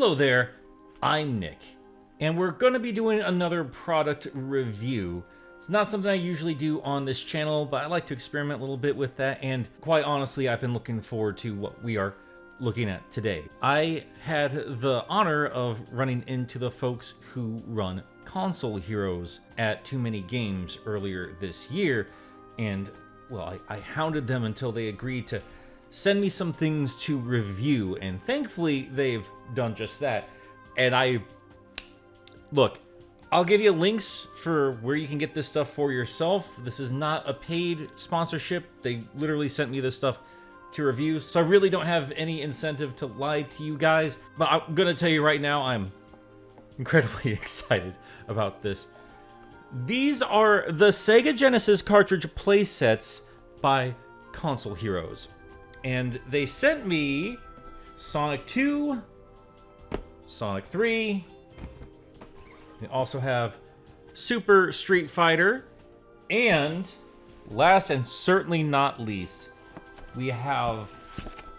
Hello there, I'm Nick, and we're going to be doing another product review. It's not something I usually do on this channel, but I like to experiment a little bit with that, and quite honestly, I've been looking forward to what we are looking at today. I had the honor of running into the folks who run Console Heroes at Too Many Games earlier this year, and well, I hounded them until they agreed to send me some things to review, and thankfully they've done just that. And look, I'll give you links for where you can get this stuff for yourself. This is not a paid sponsorship. They literally sent me this stuff to review, so I really don't have any incentive to lie to you guys, but I'm gonna tell you right now, I'm incredibly excited about this. These are the Sega Genesis cartridge playsets by Console Heroes. And they sent me Sonic 2, Sonic 3. They also have Super Street Fighter. And last and certainly not least, we have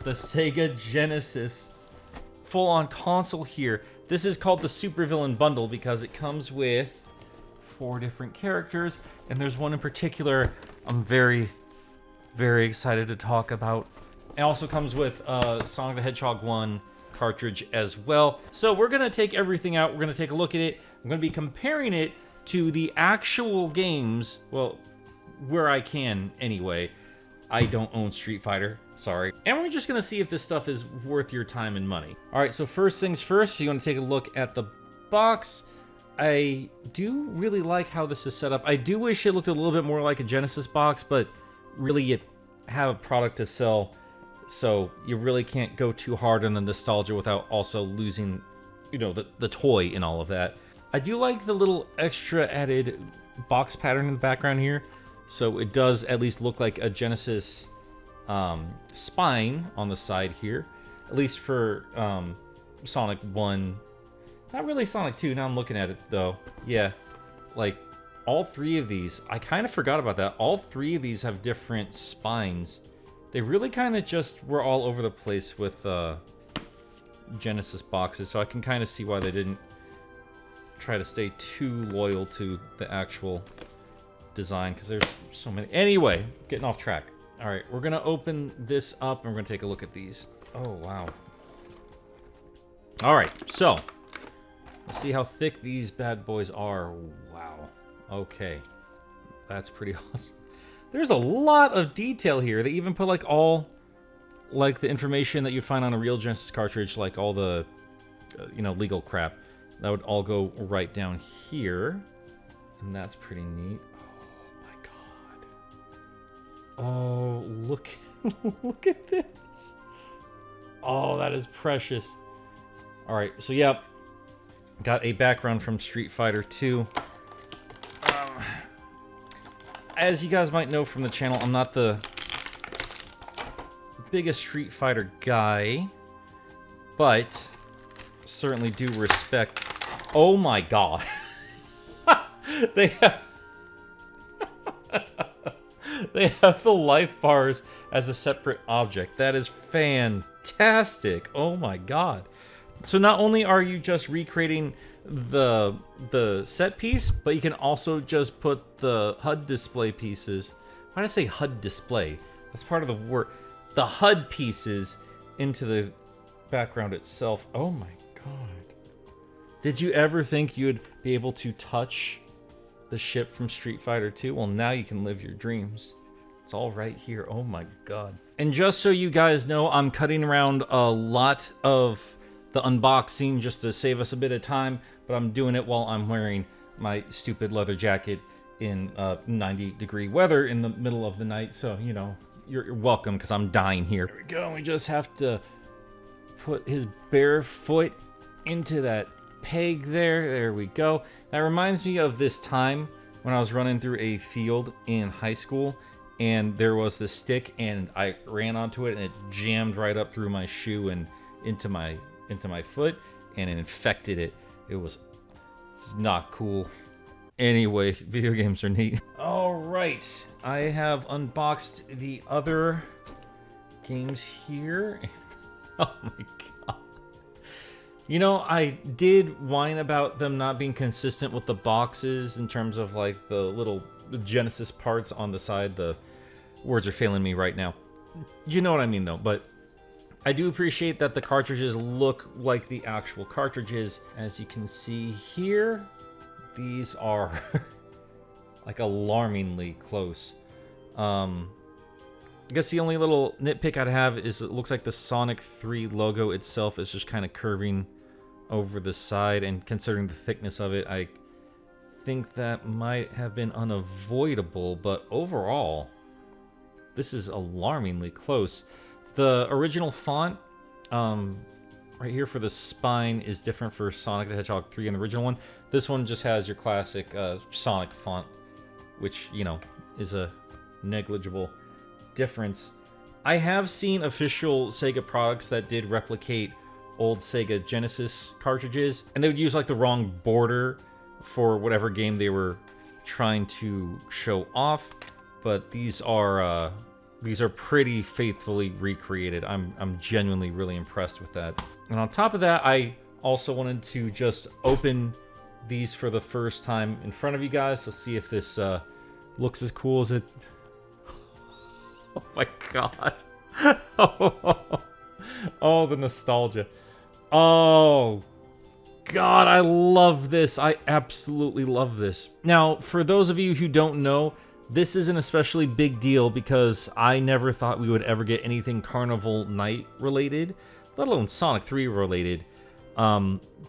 the Sega Genesis full-on console here. This is called the Super Villain Bundle because it comes with 4 different characters. And there's one in particular I'm very, very excited to talk about. It also comes with Sonic the Hedgehog 1 cartridge as well. So we're going to take everything out. We're going to take a look at it. I'm going to be comparing it to the actual games. Well, where I can anyway. I don't own Street Fighter. Sorry. And we're just going to see if this stuff is worth your time and money. All right, so first things first, you're going to take a look at the box. I do really like how this is set up. I do wish it looked a little bit more like a Genesis box, but really you have a product to sell. So you really can't go too hard on the nostalgia without also losing, you know, the toy and all of that. I do like the little extra added box pattern in the background here. So it does at least look like a Genesis spine on the side here. At least for Sonic 1. Not really Sonic 2, now I'm looking at it though. Yeah, like all 3 of these, I kind of forgot about that. All 3 of these have different spines. They really kind of just were all over the place with Genesis boxes, so I can kind of see why they didn't try to stay too loyal to the actual design, because there's so many. Anyway, getting off track. All right, we're going to open this up, and we're going to take a look at these. Oh, wow. All right, so let's see how thick these bad boys are. Wow. Okay. That's pretty awesome. There's a lot of detail here. They even put like all like the information that you find on a real Genesis cartridge, like all the you know, legal crap. That would all go right down here. And that's pretty neat. Oh my god. Oh, look look at this. Oh, that is precious. All right, so yep. Got a background from Street Fighter 2. As you guys might know from the channel, I'm not the biggest Street Fighter guy, but certainly do respect. Oh my god. They have the life bars as a separate object. That is fantastic. Oh my god. So not only are you just recreating the set piece, but you can also just put the HUD display pieces. Why did I say HUD display? That's part of the word. The HUD pieces into the background itself. Oh my god. Did you ever think you'd be able to touch the ship from Street Fighter 2? Well, now you can live your dreams. It's all right here. Oh my god. And just so you guys know, I'm cutting around a lot of the unboxing just to save us a bit of time, but I'm doing it while I'm wearing my stupid leather jacket in 90-degree weather in the middle of the night. So, you know, you're welcome, because I'm dying here. There we go. We just have to put his bare foot into that peg there. There we go. That reminds me of this time when I was running through a field in high school, and there was this stick, and I ran onto it, and it jammed right up through my shoe and into my foot, and it infected it. It's not cool. Anyway, video games are neat. All right, I have unboxed the other games here. Oh my god. You know, I did whine about them not being consistent with the boxes in terms of like the little Genesis parts on the side. The words are failing me right now. You know what I mean though, but I do appreciate that the cartridges look like the actual cartridges. As you can see here, these are like alarmingly close. I guess the only little nitpick I'd have is it looks like the Sonic 3 logo itself is just kind of curving over the side, and considering the thickness of it, I think that might have been unavoidable, but overall, this is alarmingly close. The original font, right here for the spine, is different for Sonic the Hedgehog 3 and the original one. This one just has your classic Sonic font, which, you know, is a negligible difference. I have seen official Sega products that did replicate old Sega Genesis cartridges, and they would use like the wrong border for whatever game they were trying to show off, but these are pretty faithfully recreated. I'm genuinely really impressed with that. And on top of that, I also wanted to just open these for the first time in front of you guys to see if this looks as cool as it. Oh my god. Oh, the nostalgia. Oh god, I love this. I absolutely love this. Now, for those of you who don't know, this is an especially big deal because I never thought we would ever get anything Carnival Night related, let alone Sonic 3 related,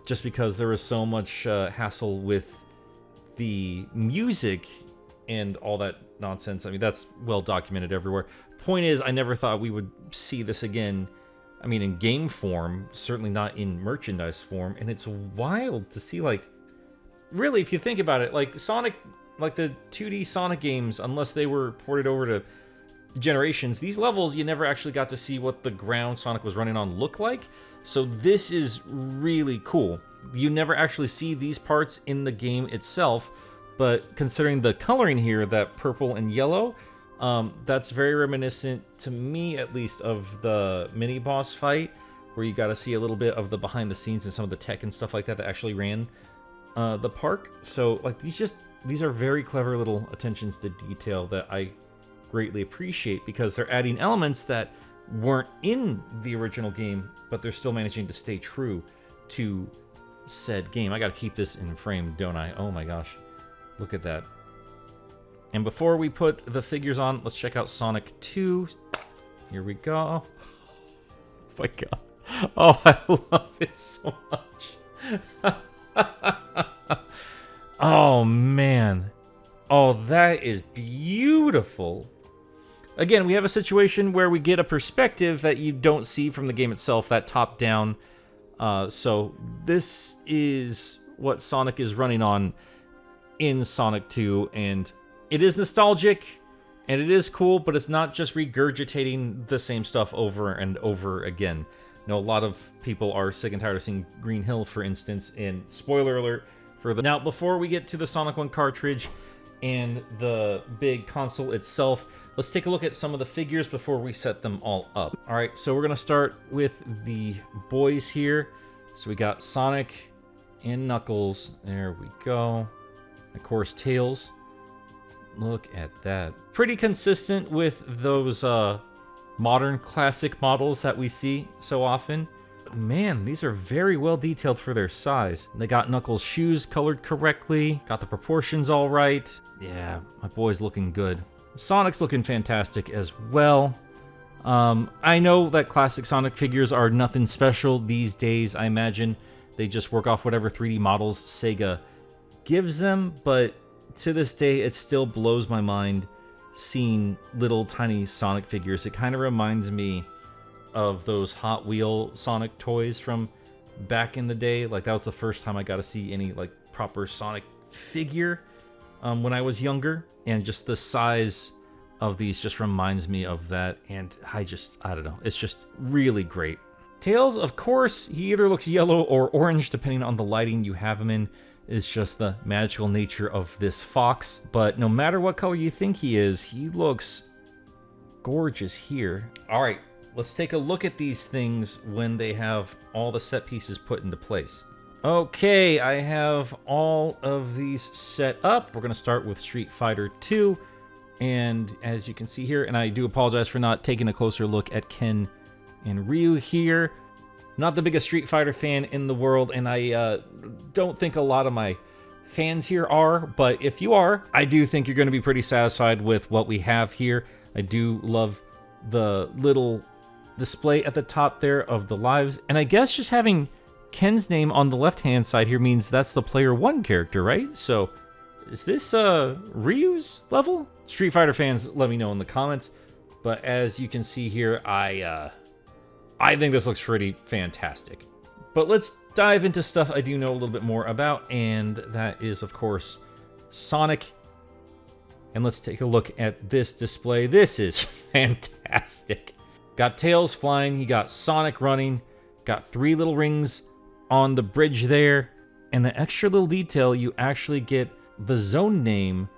just because there was so much hassle with the music and all that nonsense. I mean, that's well documented everywhere. Point is, I never thought we would see this again. I mean, in game form, certainly not in merchandise form, and it's wild to see, like, really, if you think about it, like, Sonic, like the 2D Sonic games, unless they were ported over to Generations, these levels, you never actually got to see what the ground Sonic was running on looked like, so this is really cool. You never actually see these parts in the game itself, but considering the coloring here, that purple and yellow, that's very reminiscent, to me at least, of the mini-boss fight, where you got to see a little bit of the behind-the-scenes and some of the tech and stuff like that that actually ran the park. So, like, these are very clever little attentions to detail that I greatly appreciate, because they're adding elements that weren't in the original game, but they're still managing to stay true to said game. I got to keep this in frame, don't I? Oh my gosh. Look at that. And before we put the figures on, let's check out Sonic 2. Here we go. Oh my god. Oh, I love it so much. Oh, man. Oh, that is beautiful. Again, we have a situation where we get a perspective that you don't see from the game itself, that top-down. So this is what Sonic is running on in Sonic 2, and it is nostalgic, and it is cool, but it's not just regurgitating the same stuff over and over again. You know, a lot of people are sick and tired of seeing Green Hill, for instance, and spoiler alert for the... Now, before we get to the Sonic 1 cartridge and the big console itself, let's take a look at some of the figures before we set them all up. Alright, so we're going to start with the boys here. So we got Sonic and Knuckles. There we go. Of course, Tails. Look at that. Pretty consistent with those modern classic models that we see so often. Man, these are very well detailed for their size. They got Knuckles' shoes colored correctly, got the proportions all right. Yeah, my boy's looking good. Sonic's looking fantastic as well. I know that classic Sonic figures are nothing special these days. I imagine they just work off whatever 3D models Sega gives them, but to this day, it still blows my mind seeing little tiny Sonic figures. It kind of reminds me of those Hot Wheel Sonic toys from back in the day. Like, that was the first time I got to see any, like, proper Sonic figure when I was younger. And just the size of these just reminds me of that. And I don't know. It's just really great. Tails, of course, he either looks yellow or orange, depending on the lighting you have him in. It's just the magical nature of this fox. But no matter what color you think he is, he looks gorgeous here. All right, let's take a look at these things when they have all the set pieces put into place. Okay, I have all of these set up. We're going to start with Street Fighter 2. And as you can see here, and I do apologize for not taking a closer look at Ken and Ryu here. Not the biggest Street Fighter fan in the world, and I don't think a lot of my fans here are, but if you are, I do think you're going to be pretty satisfied with what we have here. I do love the little display at the top there of the lives, and I guess just having Ken's name on the left-hand side here means that's the player 1 character, right? So, is this Ryu's level? Street Fighter fans, let me know in the comments, but as you can see here, I think this looks pretty fantastic. But let's dive into stuff I do know a little bit more about, and that is, of course, Sonic. And let's take a look at this display. This is fantastic. Got Tails flying, you got Sonic running, got 3 little rings on the bridge there, and the extra little detail, you actually get the zone name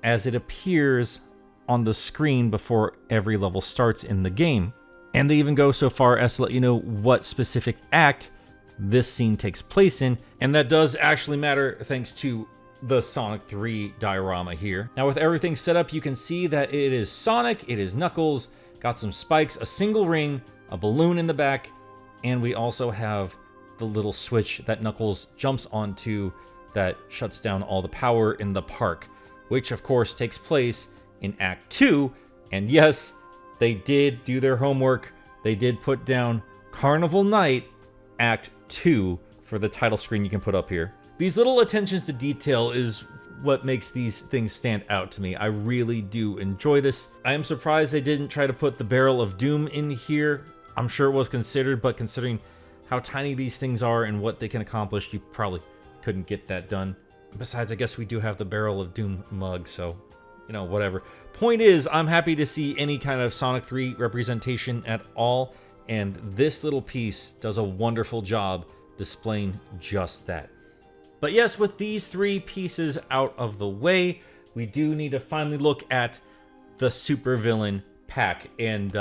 as it appears on the screen before every level starts in the game. And they even go so far as to let you know what specific act this scene takes place in, and that does actually matter thanks to the Sonic 3 diorama here. Now with everything set up, you can see that it is Sonic, it is Knuckles, got some spikes, a single ring, a balloon in the back, and we also have the little switch that Knuckles jumps onto that shuts down all the power in the park, which of course takes place in Act 2, and yes, they did do their homework. They did put down Carnival Night, Act 2 for the title screen you can put up here. These little attentions to detail is what makes these things stand out to me. I really do enjoy this. I am surprised they didn't try to put the Barrel of Doom in here. I'm sure it was considered, but considering how tiny these things are and what they can accomplish, you probably couldn't get that done. Besides, I guess we do have the Barrel of Doom mug, so, you know, whatever. Point is, I'm happy to see any kind of Sonic 3 representation at all, and this little piece does a wonderful job displaying just that. But yes, with these 3 pieces out of the way, we do need to finally look at the supervillain pack, and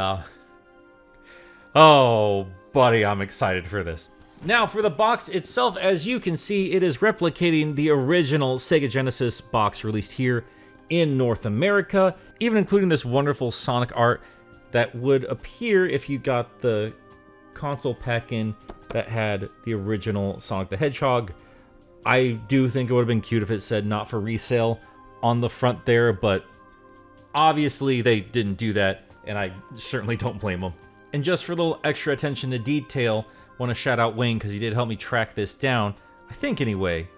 oh, buddy, I'm excited for this. Now, for the box itself, as you can see, it is replicating the original Sega Genesis box released here in North America, even including this wonderful Sonic art that would appear if you got the console pack in that had the original Sonic the Hedgehog. I do think it would have been cute if it said not for resale on the front there, but obviously they didn't do that, and I certainly don't blame them. And just for a little extra attention to detail, I want to shout out Wayne because he did help me track this down, I think anyway.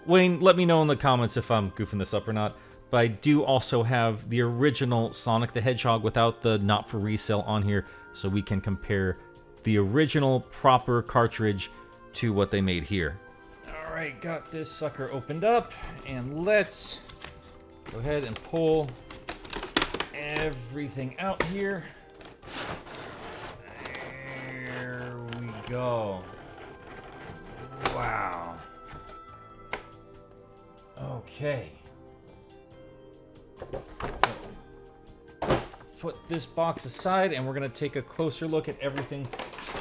Wayne, let me know in the comments if I'm goofing this up or not, but I do also have the original Sonic the Hedgehog without the not for resale on here, so we can compare the original proper cartridge to what they made here. Alright, got this sucker opened up, and let's go ahead and pull everything out here. There we go. Wow. Okay. Put this box aside, and we're going to take a closer look at everything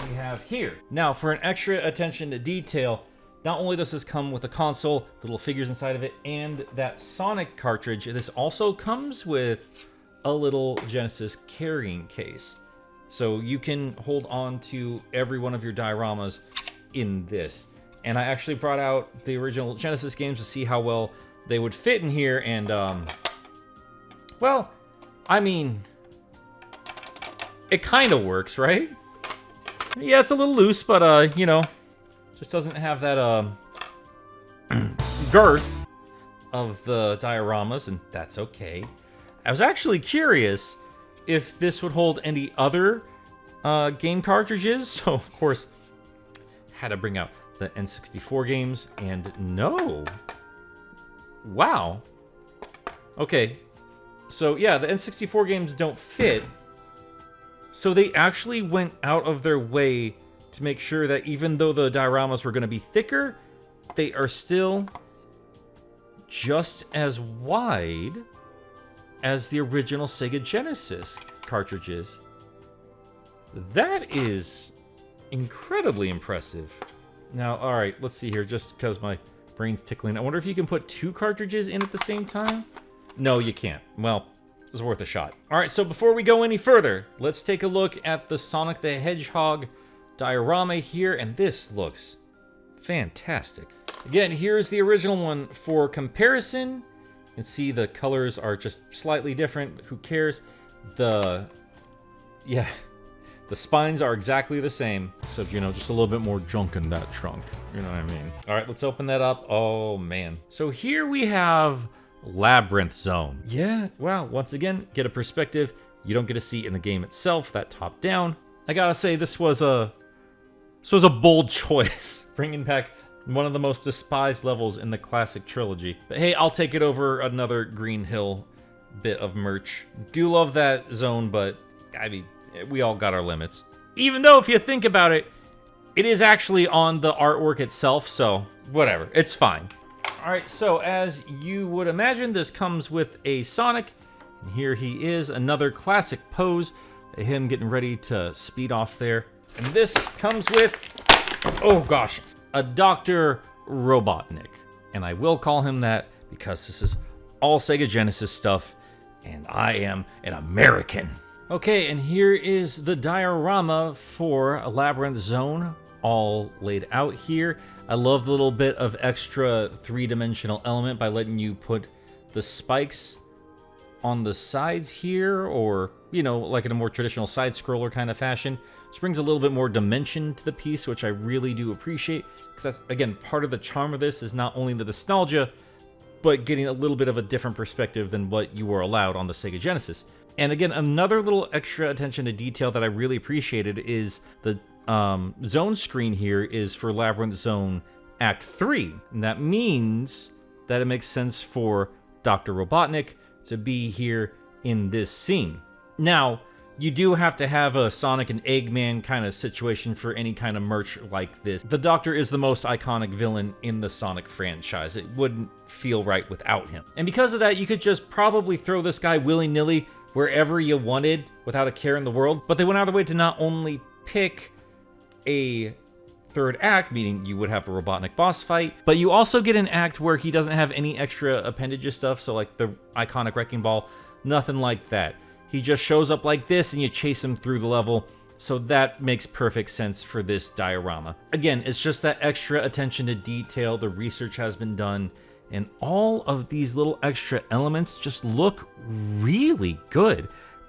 we have here. Now, for an extra attention to detail, not only does this come with a console, little figures inside of it, and that Sonic cartridge, this also comes with a little Genesis carrying case. So you can hold on to every one of your dioramas in this. And I actually brought out the original Genesis games to see how well they would fit in here, and, well, I mean, it kind of works, right? Yeah, it's a little loose, but, you know, just doesn't have that, girth of the dioramas, and that's okay. I was actually curious if this would hold any other, game cartridges, so, of course, had to bring out the N64 games, and no. Wow. Okay. So, yeah, the N64 games don't fit. So they actually went out of their way to make sure that even though the dioramas were going to be thicker, they are still just as wide as the original Sega Genesis cartridges. That is incredibly impressive. Now, all right, let's see here, just because my brain's tickling. I wonder if you can put 2 cartridges in at the same time? No, you can't. Well, it was worth a shot. All right, so before we go any further, let's take a look at the Sonic the Hedgehog diorama here, and this looks fantastic. Again, here's the original one for comparison. You can see the colors are just slightly different. Who cares? The spines are exactly the same, except, you know, just a little bit more junk in that trunk. You know what I mean? All right, let's open that up. Oh, man. So here we have Labyrinth Zone. Yeah, wow. Once again, get a perspective you don't get to see in the game itself, that top down. I gotta say, this was a bold choice, bringing back one of the most despised levels in the classic trilogy. But hey, I'll take it over another Green Hill bit of merch. Do love that zone, but I mean, we all got our limits. Even though, if you think about it, it is actually on the artwork itself, so whatever, it's fine. All right, so as you would imagine, this comes with a Sonic, and here he is, another classic pose, him getting ready to speed off there. And this comes with, oh gosh, a Dr. Robotnik. And I will call him that because this is all Sega Genesis stuff, and I am an American. Okay, and here is the diorama for Labyrinth Zone, all laid out here. I love the little bit of extra 3-dimensional element by letting you put the spikes on the sides here, or, you know, like in a more traditional side-scroller kind of fashion. This brings a little bit more dimension to the piece, which I really do appreciate, because that's, again, part of the charm of this is not only the nostalgia, but getting a little bit of a different perspective than what you were allowed on the Sega Genesis. And again, another little extra attention to detail that I really appreciated is the zone screen here is for Labyrinth Zone Act 3. And that means that it makes sense for Dr. Robotnik to be here in this scene. Now, you do have to have a Sonic and Eggman kind of situation for any kind of merch like this. The Doctor is the most iconic villain in the Sonic franchise. It wouldn't feel right without him. And because of that, you could just probably throw this guy willy-nilly wherever you wanted without a care in the world. But they went out of the way to not only pick a third act, meaning you would have a Robotnik boss fight, but you also get an act where he doesn't have any extra appendages stuff, so like the iconic Wrecking Ball, nothing like that. He just shows up like this and you chase him through the level, so that makes perfect sense for this diorama. Again, it's just that extra attention to detail, the research has been done, and all of these little extra elements just look really good.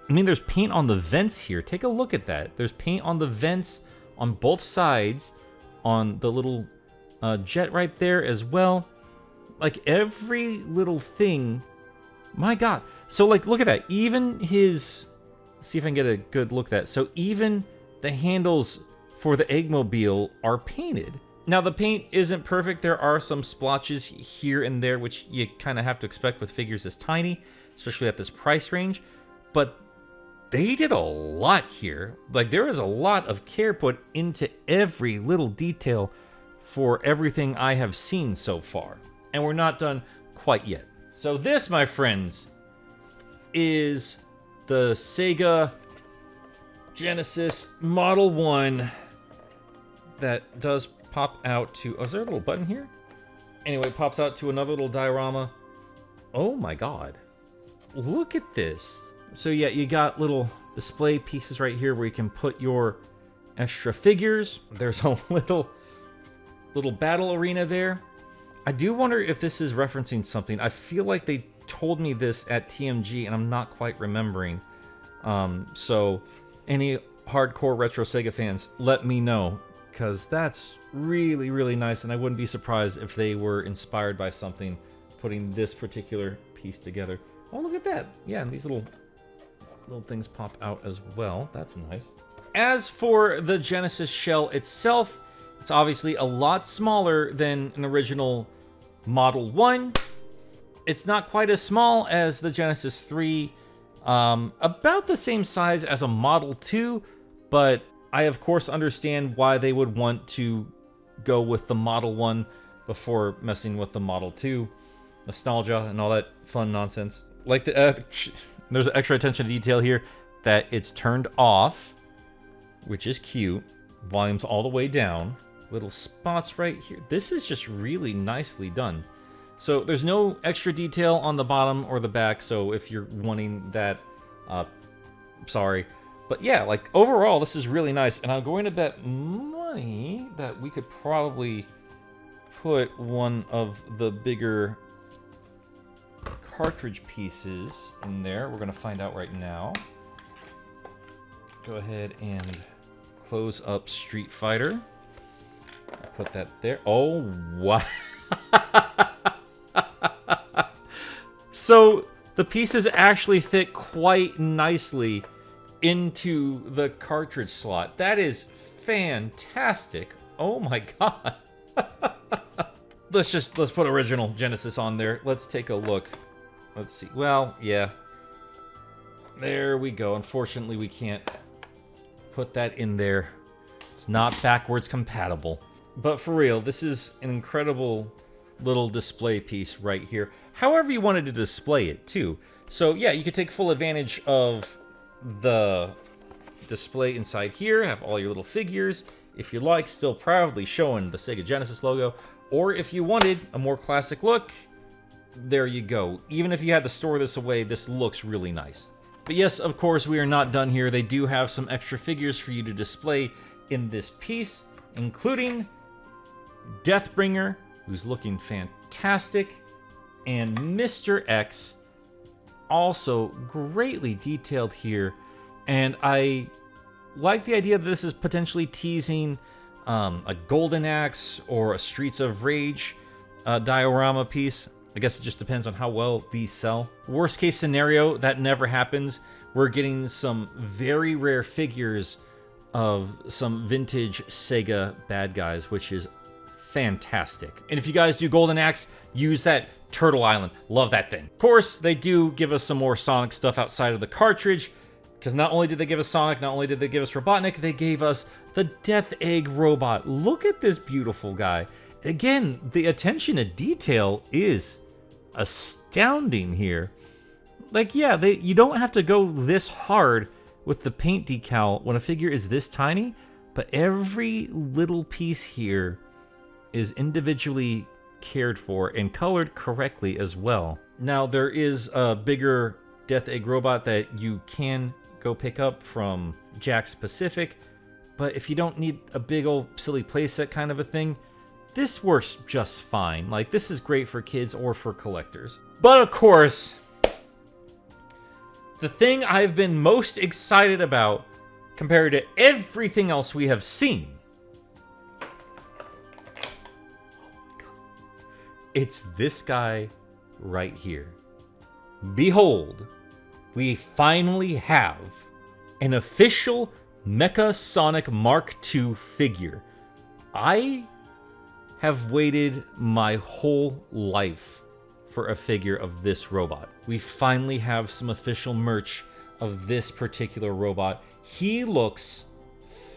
I mean, there's paint on the vents here. Take a look at that. There's paint on the vents on both sides, on the little jet right there as well. Like, every little thing, my god. So, like, look at that. Even his, let's see if I can get a good look at that. So even the handles for the Eggmobile are painted. Now, the paint isn't perfect. There are some splotches here and there, which you kind of have to expect with figures this tiny, especially at this price range. But they did a lot here. Like, there is a lot of care put into every little detail for everything I have seen so far. And we're not done quite yet. So this, my friends, is the Sega Genesis Model 1 that does pop out to... Oh, is there a little button here? Anyway, it pops out to another little diorama. Oh my god. Look at this. So yeah, you got little display pieces right here where you can put your extra figures. There's a little battle arena there. I do wonder if this is referencing something. I feel like they told me this at TMG and I'm not quite remembering. So any hardcore retro Sega fans, let me know, because that's really, really nice, and I wouldn't be surprised if they were inspired by something putting this particular piece together. Oh, look at that. Yeah, and these little things pop out as well. That's nice. As for the Genesis shell itself, it's obviously a lot smaller than an original Model 1. It's not quite as small as the Genesis 3. About the same size as a Model 2, but I of course understand why they would want to go with the Model 1 before messing with the Model 2. Nostalgia and all that fun nonsense. Like there's extra attention to detail here that it's turned off which is cute. Volume's all the way down. Little spots right here. This is just really nicely done. So there's no extra detail on the bottom or the back, so if you're wanting that, sorry. But yeah, like overall, this is really nice, and I'm going to bet money that we could probably put one of the bigger cartridge pieces in there. We're going to find out right now. Go ahead and close up Street Fighter. Put that there. Oh, wow. So the pieces actually fit quite nicely into the cartridge slot. That is fantastic. Oh my god. Let's put original Genesis on there. Let's take a look. Let's see. Well, yeah. There we go. Unfortunately, we can't put that in there. It's not backwards compatible. But for real, this is an incredible little display piece right here. However you wanted to display it, too. So, yeah, you could take full advantage of the display inside here. Have all your little figures. If you like, still proudly showing the Sega Genesis logo. Or if you wanted a more classic look, there you go. Even if you had to store this away, this looks really nice. But yes, of course, we are not done here. They do have some extra figures for you to display in this piece, including Deathbringer, who's looking fantastic, and Mr. X, also greatly detailed here. And I like the idea that this is potentially teasing a Golden Axe or a Streets of Rage diorama piece. I guess it just depends on how well these sell. Worst case scenario, that never happens. We're getting some very rare figures of some vintage Sega bad guys, which is fantastic. And if you guys do Golden Axe, use that Turtle Island. Love that thing. Of course, they do give us some more Sonic stuff outside of the cartridge, because not only did they give us Sonic, not only did they give us Robotnik, they gave us the Death Egg robot. Look at this beautiful guy. Again, the attention to detail is astounding here. Like, yeah, you don't have to go this hard with the paint decal when a figure is this tiny, but every little piece here is individually cared for and colored correctly as well. Now, there is a bigger Death Egg robot that you can go pick up from Jakks Pacific, but if you don't need a big old silly playset kind of a thing, this works just fine. Like, this is great for kids or for collectors. But of course, the thing I've been most excited about compared to everything else we have seen, it's this guy right here. Behold, we finally have an official Mecha Sonic Mark II figure. I have waited my whole life for a figure of this robot. We finally have some official merch of this particular robot. He looks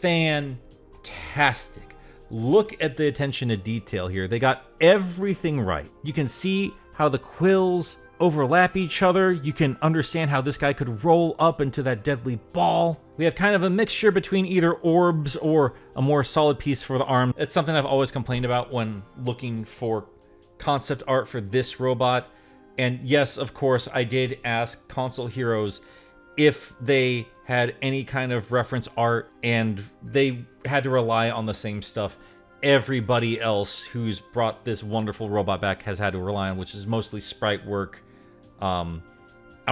fantastic. Look at the attention to detail here. They got everything right. You can see how the quills overlap each other. You can understand how this guy could roll up into that deadly ball. We have kind of a mixture between either orbs or a more solid piece for the arm. It's something I've always complained about when looking for concept art for this robot. And yes, of course, I did ask Console Heroes if they had any kind of reference art, and they had to rely on the same stuff everybody else who's brought this wonderful robot back has had to rely on, which is mostly sprite work. I'm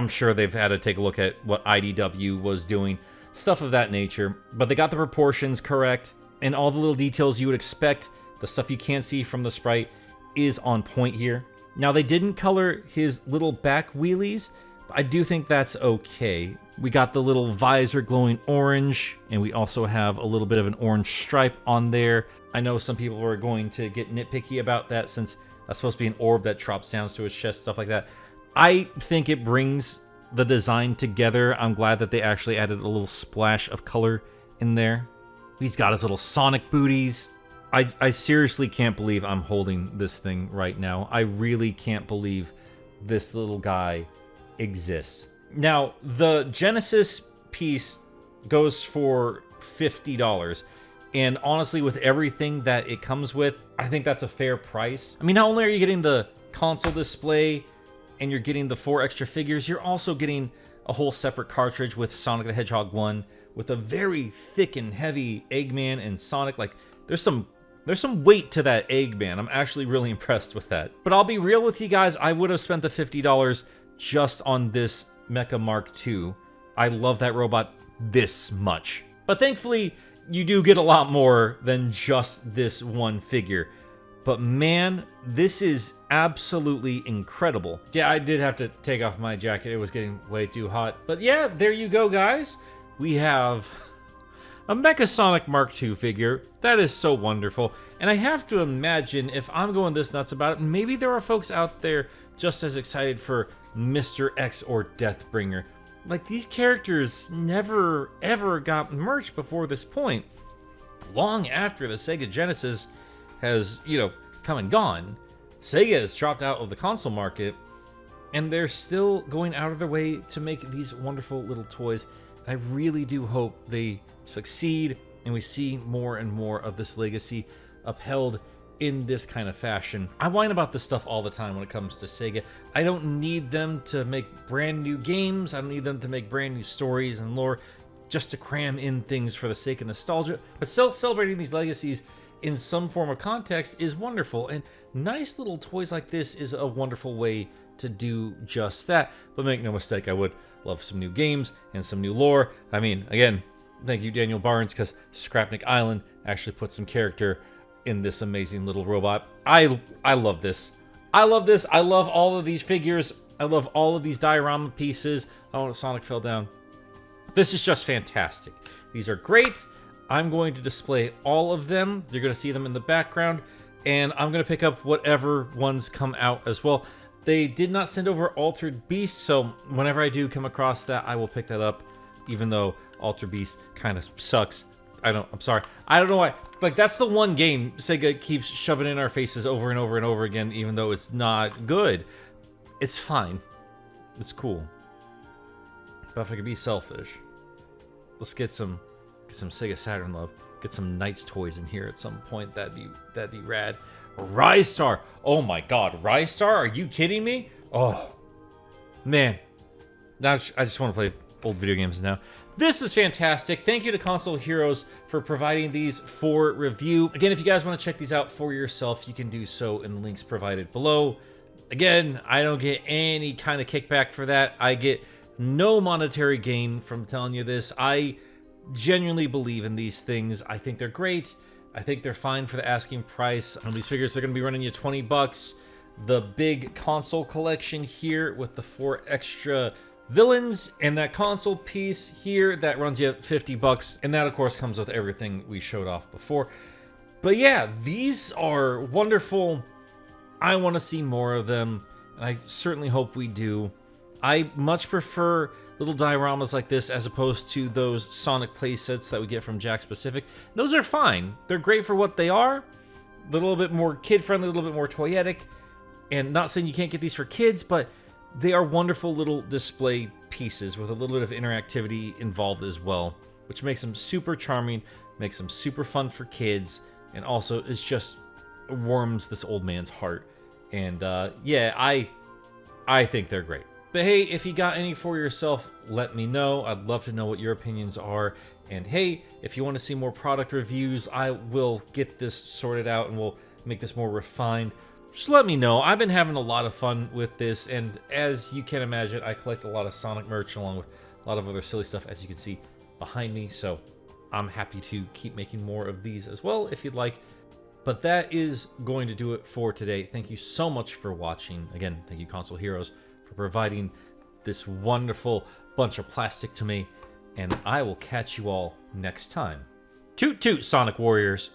sure they've had to take a look at what IDW was doing, stuff of that nature, but they got the proportions correct, and all the little details you would expect, the stuff you can't see from the sprite, is on point here. Now, they didn't color his little back wheelies, but I do think that's okay. We got the little visor glowing orange, and we also have a little bit of an orange stripe on there. I know some people are going to get nitpicky about that, since that's supposed to be an orb that drops down to his chest, stuff like that. I think it brings the design together. I'm glad that they actually added a little splash of color in there. He's got his little Sonic booties. I seriously can't believe I'm holding this thing right now. I really can't believe this little guy exists. Now, the Genesis piece goes for $50. And honestly, with everything that it comes with, I think that's a fair price. I mean, not only are you getting the console display and you're getting the 4 extra figures, you're also getting a whole separate cartridge with Sonic the Hedgehog 1 with a very thick and heavy Eggman and Sonic. Like, there's some weight to that Eggman. I'm actually really impressed with that. But I'll be real with you guys, I would have spent the $50 just on this Mecha Mark II. I love that robot this much. But thankfully, you do get a lot more than just this one figure. But man, this is absolutely incredible. Yeah, I did have to take off my jacket. It was getting way too hot. But yeah, there you go, guys. We have a Mecha Sonic Mark II figure. That is so wonderful. And I have to imagine, if I'm going this nuts about it, maybe there are folks out there just as excited for Mr. X or Deathbringer. Like, these characters never, ever got merch before this point. Long after the Sega Genesis has, come and gone, Sega has dropped out of the console market, and they're still going out of their way to make these wonderful little toys. I really do hope they succeed, and we see more and more of this legacy upheld in this kind of fashion. I whine about this stuff all the time when it comes to Sega. I don't need them to make brand new games. I don't need them to make brand new stories and lore just to cram in things for the sake of nostalgia. But still, celebrating these legacies in some form of context is wonderful, and nice little toys like this is a wonderful way to do just that. But make no mistake, I would love some new games and some new lore. I mean, again, thank you, Daniel Barnes, because Scrapnik Island actually put some character in this amazing little robot. I love this. I love this. I love all of these figures. I love all of these diorama pieces. Oh, Sonic fell down. This is just fantastic. These are great. I'm going to display all of them. You're going to see them in the background, and I'm going to pick up whatever ones come out as well. They did not send over Altered Beast, so whenever I do come across that, I will pick that up, even though Altered Beast kind of sucks. I'm sorry. I don't know why. Like, that's the one game Sega keeps shoving in our faces over and over and over again, even though it's not good. It's fine. It's cool. But if I could be selfish, let's get some Sega Saturn love. Get some Knights toys in here at some point. That'd be rad. Rise Star. Oh my God, Rise Star? Are you kidding me? Oh man. Now I just want to play old video games now. This is fantastic. Thank you to Console Heroes for providing these for review. Again, if you guys want to check these out for yourself, you can do so in the links provided below. Again, I don't get any kind of kickback for that. I get no monetary gain from telling you this. I genuinely believe in these things. I think they're great. I think they're fine for the asking price. On these figures, they're going to be running you $20. The big console collection here with the 4 extra villains and that console piece here that runs you $50, and that of course comes with everything we showed off before. But yeah, these are wonderful. I want to see more of them, and I certainly hope we do. I much prefer little dioramas like this as opposed to those Sonic playsets that we get from Jakks Pacific. Those are fine. They're great for what they are. A little bit more kid-friendly, a little bit more toyetic. And not saying you can't get these for kids, but they are wonderful little display pieces with a little bit of interactivity involved as well, which makes them super charming, makes them super fun for kids, and also it's just warms this old man's heart. And yeah, I think they're great. But hey, if you got any for yourself, let me know. I'd love to know what your opinions are. And hey, if you want to see more product reviews, I will get this sorted out and we'll make this more refined. Just let me know. I've been having a lot of fun with this, and as you can imagine, I collect a lot of Sonic merch along with a lot of other silly stuff, as you can see behind me, so I'm happy to keep making more of these as well if you'd like. But that is going to do it for today. Thank you so much for watching. Again, thank you Console Heroes for providing this wonderful bunch of plastic to me, and I will catch you all next time. Toot toot, Sonic Warriors!